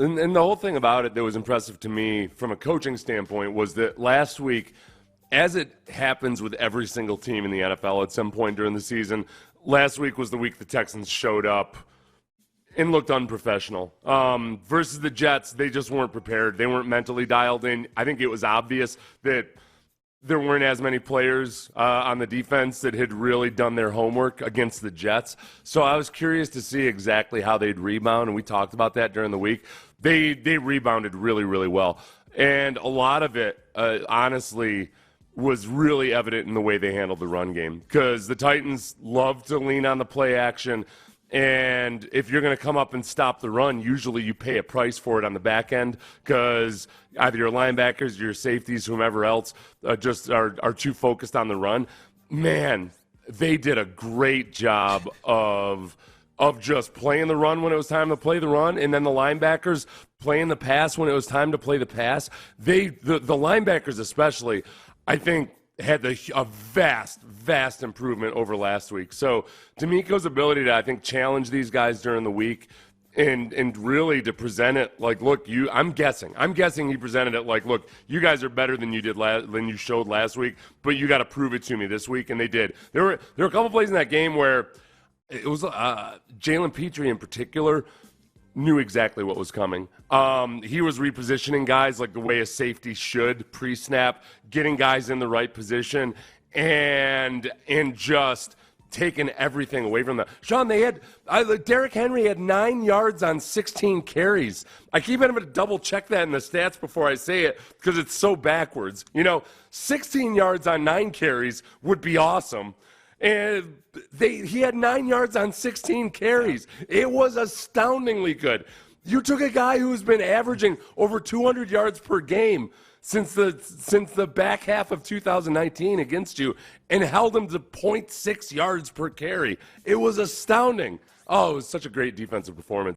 And the whole thing about it that was impressive to me from a coaching standpoint was that last week, as it happens with every single team in the NFL at some point during the season, last week was the week the Texans showed up and looked unprofessional. Versus the Jets, they just weren't prepared. They weren't mentally dialed in. I think it was obvious that there weren't as many players on the defense that had really done their homework against the Jets. So I was curious to see exactly how they'd rebound, and we talked about that during the week. They rebounded really, really well. And a lot of it, honestly, was really evident in the way they handled the run game, because the Titans love to lean on the play action. And if you're going to come up and stop the run, usually you pay a price for it on the back end, because either your linebackers, your safeties, whomever else just are too focused on the run. Man, they did a great job of just playing the run when it was time to play the run, and then the linebackers playing the pass when it was time to play the pass. The linebackers especially, I think, had a vast improvement over last week. So D'Amico's ability to, I think, challenge these guys during the week and really to present it like, look, I'm guessing he presented it like, look, you guys are better than you did than you showed last week, but you got to prove it to me this week, and they did. There were a couple plays in that game where it was Jalen Petrie in particular knew exactly what was coming. He was repositioning guys like the way a safety should pre-snap, getting guys in the right position, and just taking everything away from them. Sean, Derrick Henry had 9 yards on 16 carries. I keep having to double check that in the stats before I say it because it's so backwards. 16 yards on 9 carries would be awesome. And he had 9 yards on 16 carries. It was astoundingly good. You took a guy who's been averaging over 200 yards per game since the back half of 2019 against you and held him to 0.6 yards per carry. It was astounding. Oh, it was such a great defensive performance.